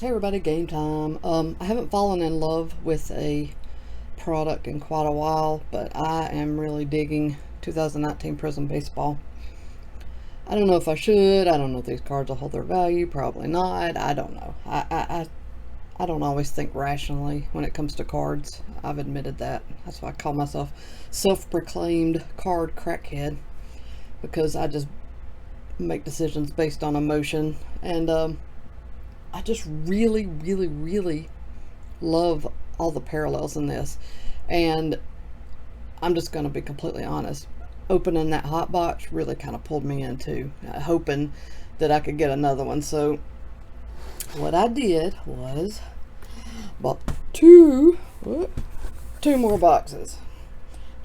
Hey everybody, game time. I haven't fallen in love with a product in quite a while, but I am really digging 2019 Prizm Baseball. I don't know if I should. I don't know if these cards will hold their value. Probably not. I don't know. I don't always think rationally when it comes to cards. I've admitted that. That's why I call myself self-proclaimed card crackhead, because I just make decisions based on emotion. And I just really love all the parallels in this. And I'm just going to be completely honest. Opening that hot box really kind of pulled me into hoping that I could get another one. So what I did was bought two more boxes,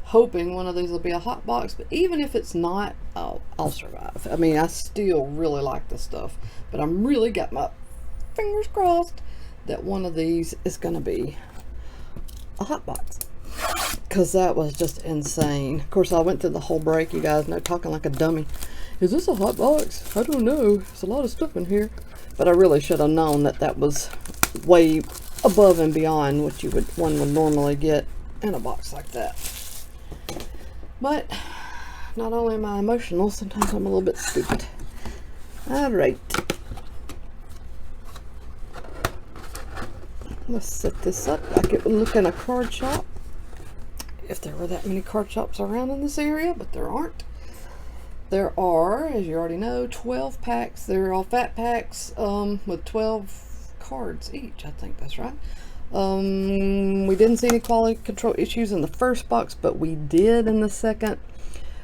hoping one of these will be a hot box. But even if it's not, I'll survive. I mean, I still really like this stuff, but I'm really got my fingers crossed that one of these is going to be a hot box, because that was just insane. Of course, I went through the whole break, you guys know, talking like a dummy. Is this a hot box? I don't know. There's a lot of stuff in here. But I really should have known that that was way above and beyond what one would normally get in a box like that. But not only am I emotional, sometimes I'm a little bit stupid. Alright. Let's set this up like it would look in a card shop. If there were that many card shops around in this area, but there aren't. There are, as you already know, 12 packs. They're all fat packs with 12 cards each. I think that's right. We didn't see any quality control issues in the first box, but we did in the second.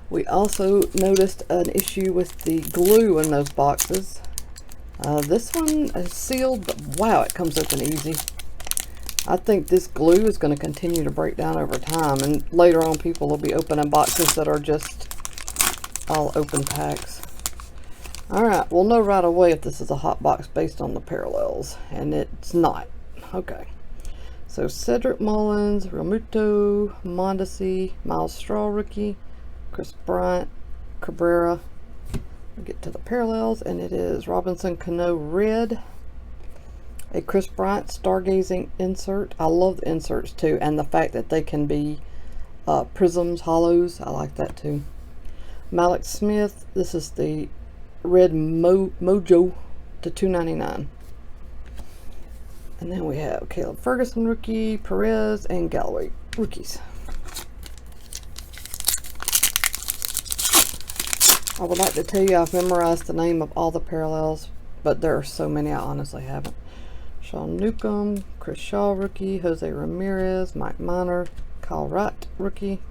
We also noticed an issue with the glue in those boxes. This one is sealed, but wow, it comes open easy. I think this glue is going to continue to break down over time, and later on people will be opening boxes that are just all open packs. Alright, we'll know right away if this is a hot box based on the parallels, and it's not. Okay. So Cedric Mullins, Realmuto, Mondesi, Miles Straw rookie, Chris Bryant, Cabrera. We'll get to the parallels, and it is Robinson Canó red. A Chris Bryant stargazing insert. I love the inserts too, and the fact that they can be prisms, hollows. I like that too. Malik Smith. This is the red Mojo to $2.99. And then we have Caleb Ferguson rookie, Perez, and Galloway rookies. I would like to tell you I've memorized the name of all the parallels, but there are so many I honestly haven't. Sean Newcomb, Chris Shaw rookie, Jose Ramirez, Mike Minor, Kyle Wright rookie,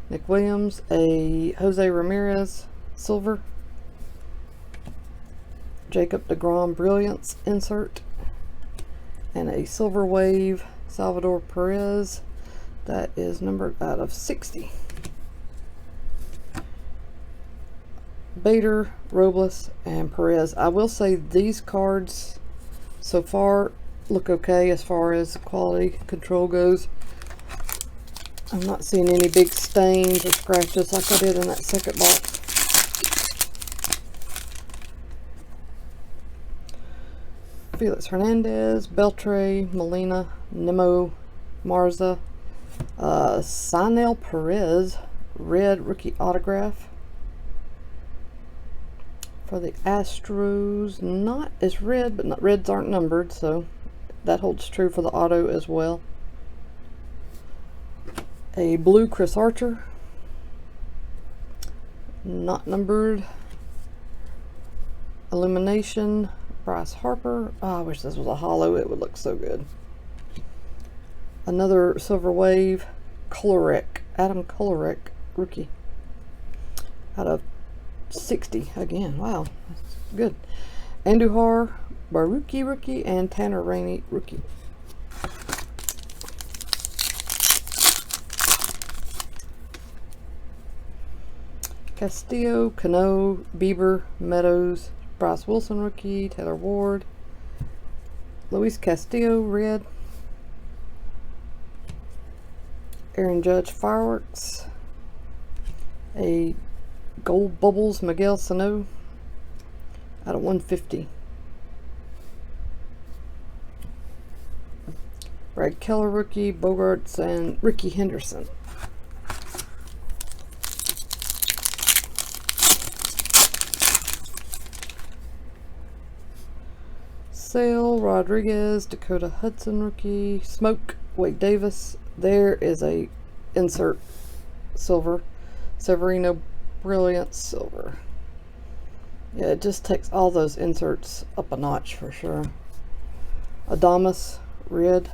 Nick Williams, a Jose Ramirez silver, Jacob deGrom Brilliance insert, and a silver wave Salvador Perez that is numbered out of 60. Bader, Robles, and Perez. I will say these cards so far look okay as far as quality control goes. I'm not seeing any big stains or scratches like I did in that second box. Felix Hernandez, Beltre, Molina, Nemo, Marza, Sinel Perez, red rookie autograph. For the Astros, not as red, but reds aren't numbered, so that holds true for the auto as well. A blue Chris Archer, not numbered. Illumination Bryce Harper. Oh, I wish this was a hollow, it would look so good. Another silver wave Kolarek, Adam Kolarek rookie out of 60 again. Wow, that's good. Andujar Baruki rookie and Tanner Rainey rookie. Castillo, Canó, Bieber, Meadows, Bryce Wilson rookie, Taylor Ward, Luis Castillo red, Aaron Judge fireworks, a gold bubbles Miguel Sano out of 150. Brad Keller rookie, Bogarts, and Ricky Henderson. Sale, Rodriguez, Dakota Hudson rookie, Smoke, Wade Davis. There is a insert silver, Severino Brilliant silver. Yeah, it just takes all those inserts up a notch for sure. Adamas red,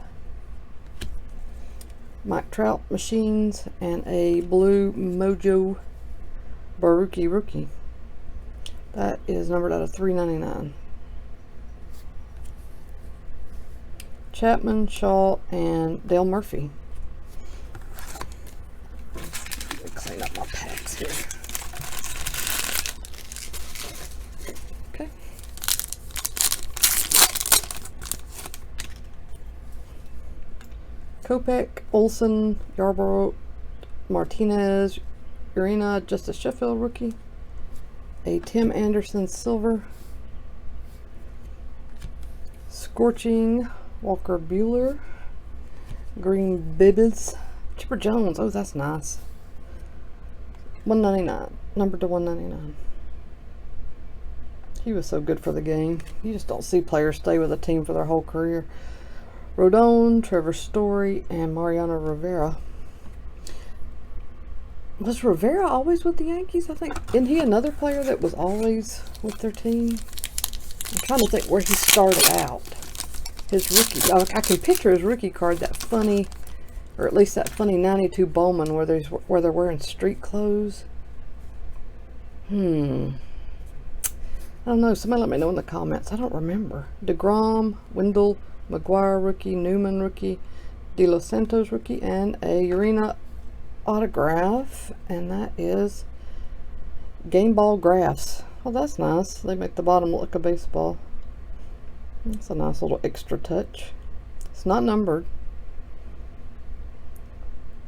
Mike Trout machines, and a blue Mojo Baruki rookie. That is numbered out of 399. Chapman, Shaw, and Dale Murphy. Let me clean up my packs here. Okay. Kopech, Olson, Yarborough, Martinez, Urena, Justice Sheffield rookie. A Tim Anderson silver. Scorching, Walker Buehler, Green Bibbs, Chipper Jones. Oh, that's nice. 199, numbered to 199. He was so good for the game. You just don't see players stay with a team for their whole career. Rodon, Trevor Story, and Mariano Rivera. Was Rivera always with the Yankees? I think. Isn't he another player that was always with their team? I'm trying to think where he started out. His rookie, I can picture his rookie card, that funny, or at least that funny 92 Bowman where they're wearing street clothes. I don't know. Somebody let me know in the comments. I don't remember. DeGrom, Wendell, McGuire rookie, Newman rookie, De Los Santos rookie, and a Urena autograph, and that is Game Ball Graphs. Oh, that's nice. They make the bottom look like a baseball. That's a nice little extra touch. It's not numbered.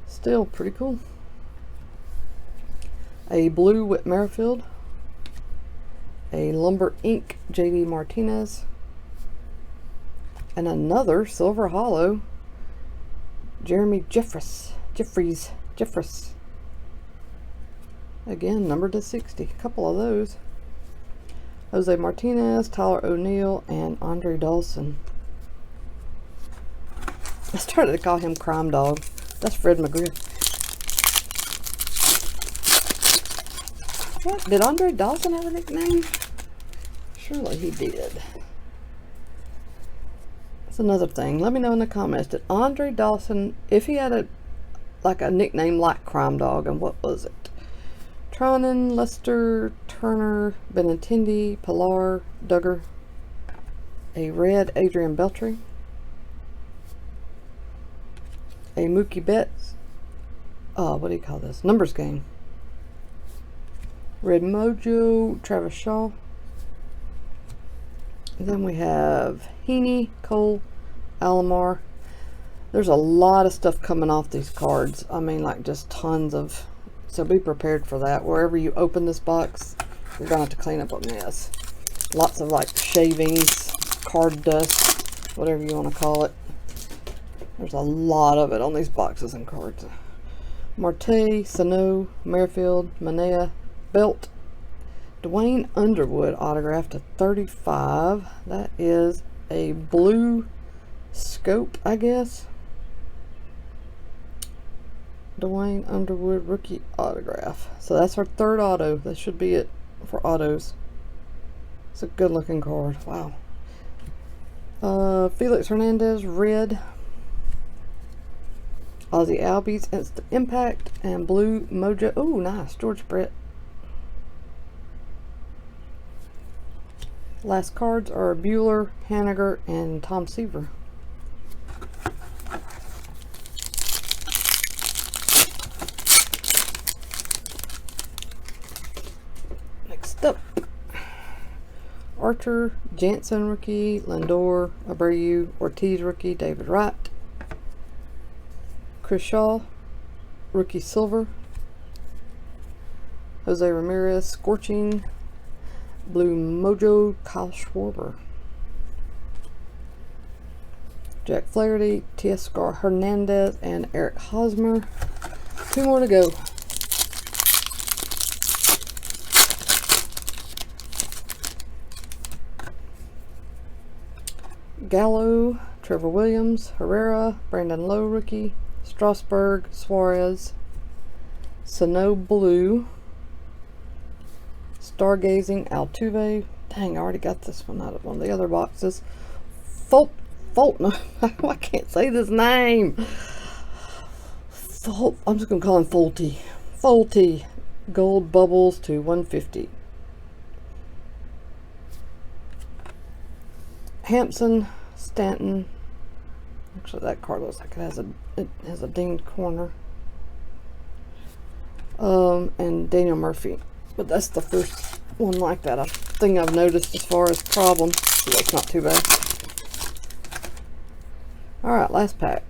Still pretty cool. A blue Whit Merrifield. A Lumber Ink JD Martinez. And another silver hollow Jeremy Jeffries. Again, numbered to 60. A couple of those. Jose Martinez, Tyler O'Neill, and Andre Dawson. I started to call him Crime Dog. That's Fred McGriff. What? Did Andre Dawson have a nickname? Surely he did. That's another thing. Let me know in the comments. Did Andre Dawson, if he had a nickname like Crime Dog, and what was it? Tronin, Lester, Turner, Benintendi, Pilar, Duggar, a red Adrian Beltre, a Mookie Betts, what do you call this? Numbers game. Red Mojo, Travis Shaw. And then we have Heaney, Cole, Alomar. There's a lot of stuff coming off these cards. I mean, like just tons of. So be prepared for that. Wherever you open this box, you're going to have to clean up a mess. Lots of like shavings, card dust, whatever you want to call it. There's a lot of it on these boxes and cards. Marte, Sano, Merrifield, Manea, Belt, Duane Underwood autograph to 35. That is a blue scope, I guess. Duane Underwood rookie autograph. So that's our third auto. That should be it for autos. It's a good looking card. Wow. Felix Hernandez red. Ozzie Albies Instant Impact, and blue Mojo. Oh, nice. George Brett. Last cards are Buehler, Haniger, and Tom Seaver. Next up, Archer, Jansen rookie, Lindor, Abreu, Ortiz rookie, David Wright, Chris Shaw, rookie silver, Jose Ramirez, Scorching, blue Mojo, Kyle Schwarber. Jack Flaherty, Teoscar Hernandez, and Eric Hosmer. 2 more to go. Gallo, Trevor Williams, Herrera, Brandon Lowe rookie, Strasburg, Suarez, Sano Blue, Stargazing, Altuve. Dang, I already got this one out of one of the other boxes. Fulton. I can't say this name. I'm just going to call him Fulty. Fulty. Gold bubbles to 150. Hampson, Stanton. Actually, that card looks like it has a dinged corner. And Daniel Murphy. But that's the first one like that I think I've noticed as far as problems. So it's not too bad. Alright, last pack.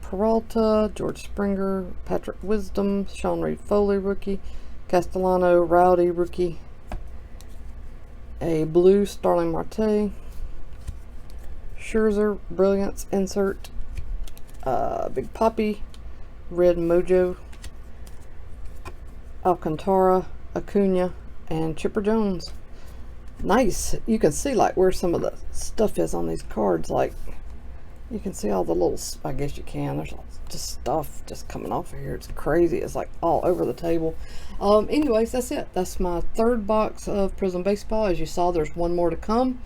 Peralta, George Springer, Patrick Wisdom, Sean Reed Foley rookie, Castellano Rowdy rookie, a blue Starling Marte, Scherzer Brilliance insert, Big Poppy, Red Mojo, Alcantara, Acuna, and Chipper Jones. Nice. You can see like where some of the stuff is on these cards. Like you can see all the little, I guess you can, there's just stuff just coming off of here. It's crazy. It's like all over the table. Anyways, that's it. That's my 3rd box of Prizm Baseball. As you saw, there's 1 more to come.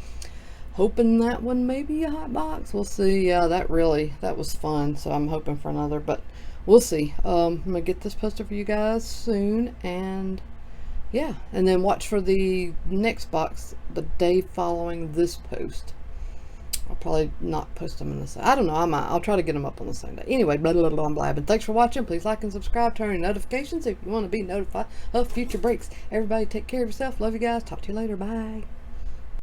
Hoping that one may be a hot box. We'll see. Yeah, that was fun. So I'm hoping for another, but we'll see. I'm gonna get this posted for you guys soon, and yeah, and then watch for the next box the day following this post. I'll probably not post them in the same. I don't know. I'll try to get them up on the same day. Anyway, blah, blah, blah, I'm blabbing. Thanks for watching. Please like and subscribe. Turn on notifications if you want to be notified of future breaks. Everybody take care of yourself. Love you guys. Talk to you later. Bye.